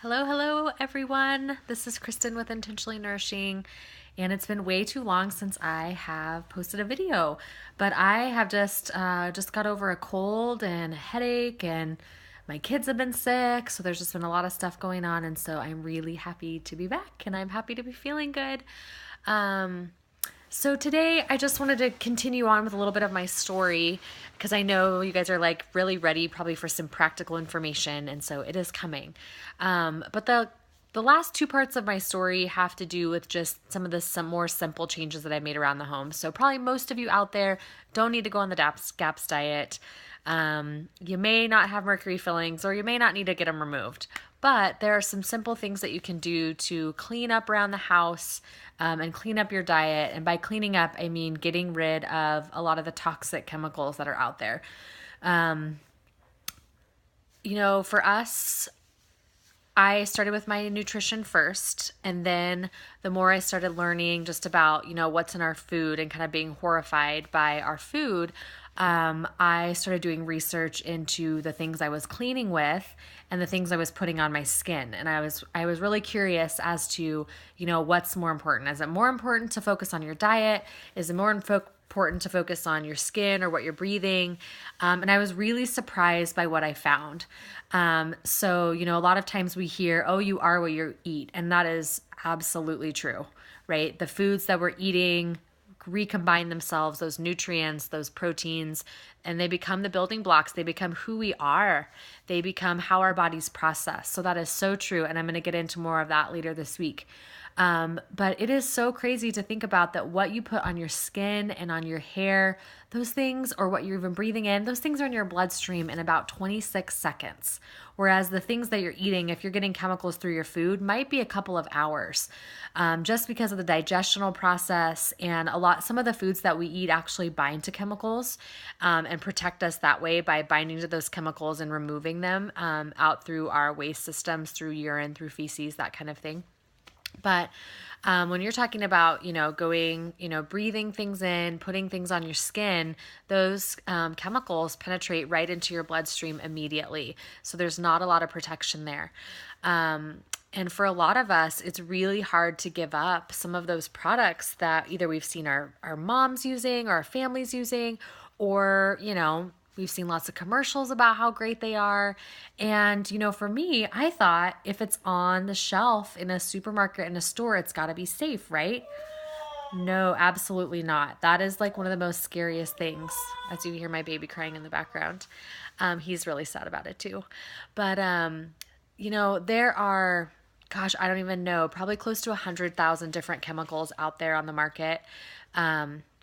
Hello, everyone. This is Kristen with Intentionally Nourishing, and it's been way too long since I have posted a video. But I have just got over a cold and a headache, and my kids have been sick, so there's just been a lot of stuff going on, and so I'm really happy to be back, and I'm happy to be feeling good. Um, so today I just wanted to continue on with a little bit of my story because I know you guys are like really ready probably for some practical information, and so it is coming. But the last two parts of my story have to do with just some more simple changes that I made around the home. So probably most of you out there don't need to go on the GAPS diet. You may not have mercury fillings, or you may not need to get them removed. But there are some simple things that you can do to clean up around the house and clean up your diet. And by cleaning up, I mean getting rid of a lot of the toxic chemicals that are out there. Um, for us, I started with my nutrition first, and then the more I started learning just about, what's in our food and kind of being horrified by our food, I started doing research into the things I was cleaning with and the things I was putting on my skin. And I was really curious as to, what's more important. Is it more important to focus on your diet? Is it more important to focus on your skin or what you're breathing? And I was really surprised by what I found. So, a lot of times we hear, oh, you are what you eat. And that is absolutely true, right? The foods that we're eating recombine themselves, those nutrients, those proteins, and they become the building blocks. They become who we are. They become how our bodies process. So that is so true. And I'm going to get into more of that later this week. But it is so crazy to think about that what you put on your skin and on your hair, those things, or what you're even breathing in, those things are in your bloodstream in about 26 seconds. Whereas the things that you're eating, if you're getting chemicals through your food, might be a couple of hours, just because of the digestional process. And some of the foods that we eat actually bind to chemicals and protect us that way by binding to those chemicals and removing them out through our waste systems, through urine, through feces, that kind of thing. But when you're talking about, going, breathing things in, putting things on your skin, those chemicals penetrate right into your bloodstream immediately. So there's not a lot of protection there. And for a lot of us, it's really hard to give up some of those products that either we've seen our moms using or our families using, or, we've seen lots of commercials about how great they are. And, for me, I thought if it's on the shelf in a supermarket, in a store, it's got to be safe, right? No, absolutely not. That is like one of the most scariest things, as you hear my baby crying in the background. He's really sad about it too. But, there are, gosh, I don't even know, probably close to 100,000 different chemicals out there on the market.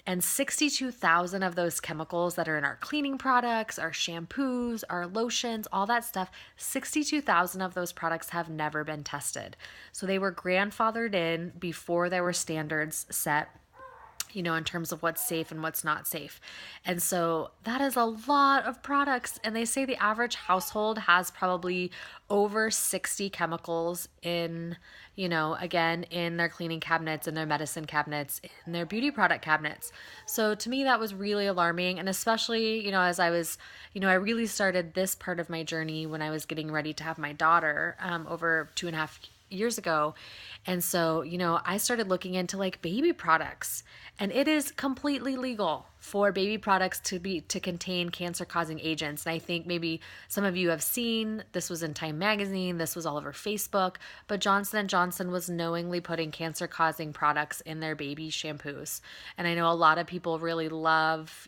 And 62,000 of those chemicals that are in our cleaning products, our shampoos, our lotions, all that stuff, 62,000 of those products have never been tested. So they were grandfathered in before there were standards set, in terms of what's safe and what's not safe. And so that is a lot of products. And they say the average household has probably over 60 chemicals in, again, in their cleaning cabinets, in their medicine cabinets, in their beauty product cabinets. So to me, that was really alarming. And especially, as I was, I really started this part of my journey when I was getting ready to have my daughter over 2.5 years ago. And so, I started looking into like baby products, and it is completely legal for baby products to contain cancer-causing agents. And I think maybe some of you have seen, this was in Time Magazine, this was all over Facebook, but Johnson & Johnson was knowingly putting cancer-causing products in their baby shampoos. And I know a lot of people really love,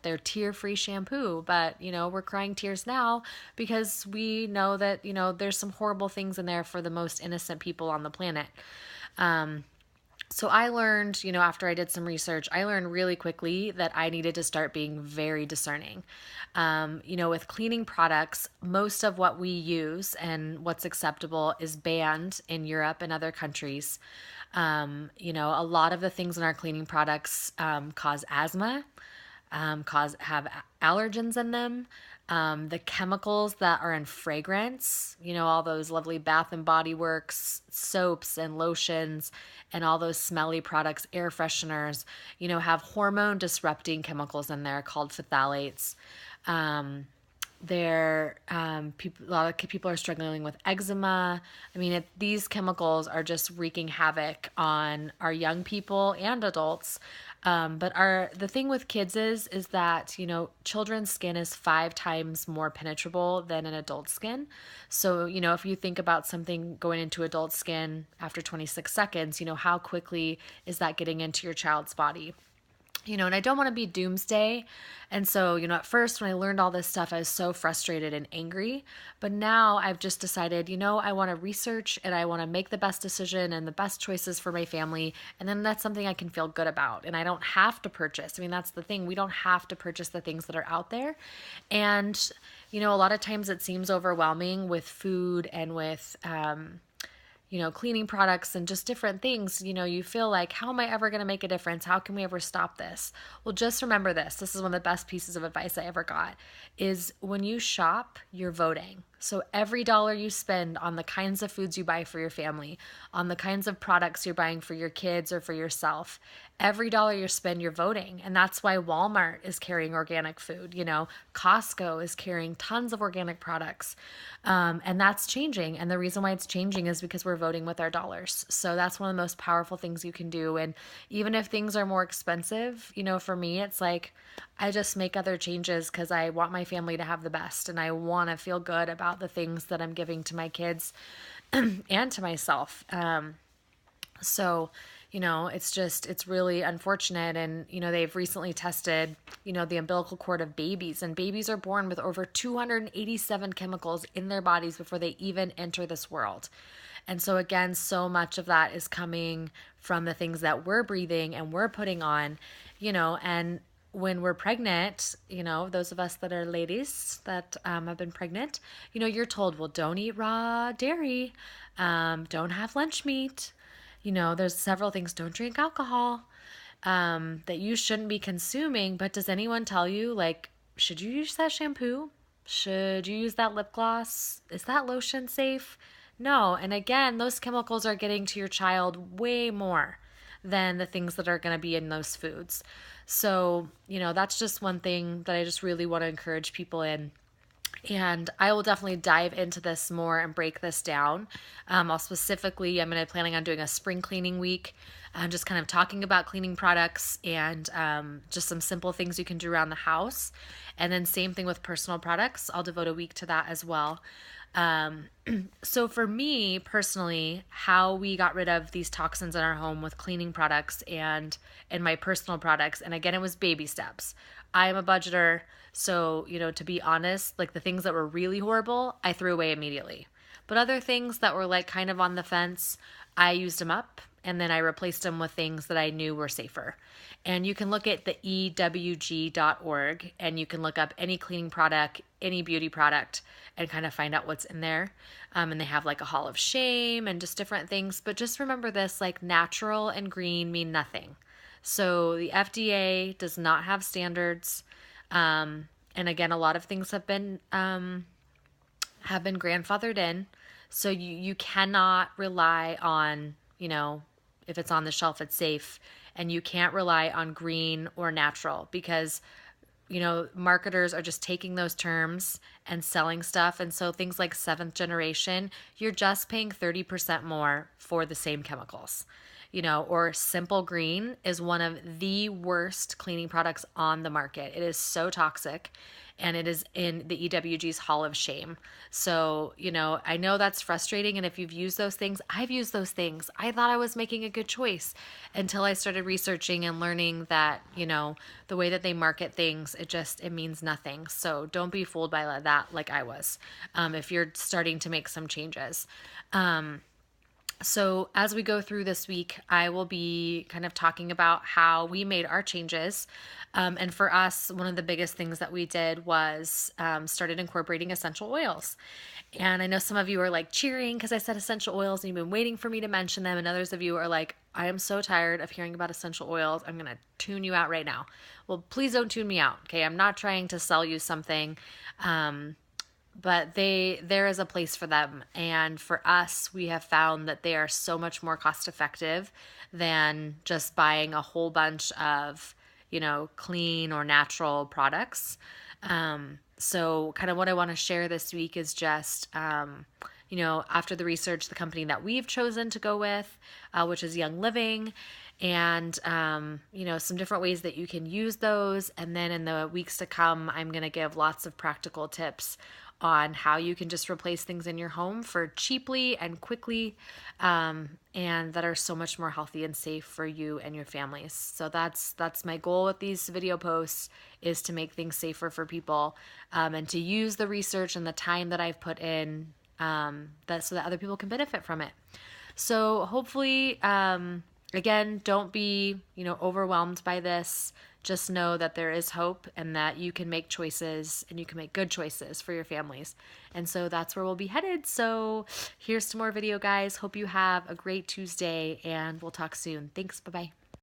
their tear-free shampoo, but, we're crying tears now because we know that, there's some horrible things in there for the most innocent people on the planet. So I learned, after I did some research, I learned really quickly that I needed to start being very discerning. With cleaning products, most of what we use and what's acceptable is banned in Europe and other countries. A lot of the things in our cleaning products cause asthma, have allergens in them. The chemicals that are in fragrance, all those lovely Bath and Body Works soaps and lotions and all those smelly products, air fresheners, have hormone disrupting chemicals in there called phthalates. A lot of people are struggling with eczema. I mean, these chemicals are just wreaking havoc on our young people and adults. But the thing with kids is that children's skin is 5 times more penetrable than an adult skin. So if you think about something going into adult skin after 26 seconds, how quickly is that getting into your child's body? And I don't want to be doomsday. And so, at first when I learned all this stuff, I was so frustrated and angry. But now I've just decided, I want to research and I want to make the best decision and the best choices for my family. And then that's something I can feel good about. And I don't have to purchase. I mean, that's the thing. We don't have to purchase the things that are out there. And, a lot of times it seems overwhelming with food and with, cleaning products and just different things, you feel like, how am I ever going to make a difference? How can we ever stop this? Well, just remember this. This is one of the best pieces of advice I ever got is when you shop, you're voting. So every dollar you spend on the kinds of foods you buy for your family, on the kinds of products you're buying for your kids or for yourself, every dollar you spend, you're voting. And that's why Walmart is carrying organic food. Costco is carrying tons of organic products. And that's changing. And the reason why it's changing is because we're voting with our dollars. So that's one of the most powerful things you can do. And even if things are more expensive, for me, it's like I just make other changes because I want my family to have the best. And I want to feel good about the things that I'm giving to my kids and to myself. So, it's really unfortunate. And, they've recently tested, the umbilical cord of babies, and babies are born with over 287 chemicals in their bodies before they even enter this world. And so again, so much of that is coming from the things that we're breathing and we're putting on, and when we're pregnant, those of us that are ladies that have been pregnant, you're told, well, don't eat raw dairy, don't have lunch meat. There's several things. Don't drink alcohol that you shouldn't be consuming. But does anyone tell you, like, should you use that shampoo? Should you use that lip gloss? Is that lotion safe? No. And again, those chemicals are getting to your child way more than the things that are going to be in those foods. So, that's just one thing that I just really want to encourage people in. And I will definitely dive into this more and break this down. I'm planning on doing a spring cleaning week. Just kind of talking about cleaning products and just some simple things you can do around the house. And then same thing with personal products. I'll devote a week to that as well. So for me personally, how we got rid of these toxins in our home with cleaning products and my personal products, and again, it was baby steps. I am a budgeter, so, to be honest, like the things that were really horrible, I threw away immediately. But other things that were like kind of on the fence, I used them up and then I replaced them with things that I knew were safer. And you can look at the ewg.org and you can look up any cleaning product, any beauty product, and kind of find out what's in there. And they have like a hall of shame and just different things. But just remember this, like natural and green mean nothing. So the FDA does not have standards. And again, a lot of things have been grandfathered in. So you cannot rely on, if it's on the shelf, it's safe. And you can't rely on green or natural because, marketers are just taking those terms and selling stuff. And so things like 7th generation, you're just paying 30% more for the same chemicals. Or Simple Green is one of the worst cleaning products on the market. It is so toxic and it is in the EWG's Hall of Shame. So, I know that's frustrating. And if you've used those things, I've used those things. I thought I was making a good choice until I started researching and learning that, the way that they market things, it means nothing. So don't be fooled by that like I was, if you're starting to make some changes. So as we go through this week, I will be kind of talking about how we made our changes. And for us, one of the biggest things that we did was started incorporating essential oils. And I know some of you are like cheering because I said essential oils and you've been waiting for me to mention them. And others of you are like, I am so tired of hearing about essential oils. I'm going to tune you out right now. Well, please don't tune me out. Okay. I'm not trying to sell you something. But there is a place for them. And for us, we have found that they are so much more cost effective than just buying a whole bunch of, clean or natural products. So kind of what I want to share this week is just, after the research, the company that we've chosen to go with, which is Young Living, and, some different ways that you can use those. And then in the weeks to come, I'm going to give lots of practical tips on how you can just replace things in your home for cheaply and quickly, and that are so much more healthy and safe for you and your families. So that's my goal with these video posts, is to make things safer for people, and to use the research and the time that I've put in, so that other people can benefit from it. So hopefully, again, don't be, overwhelmed by this. Just know that there is hope and that you can make choices, and you can make good choices for your families. And so that's where we'll be headed. So here's some more video, guys. Hope you have a great Tuesday, and we'll talk soon. Thanks. Bye-bye.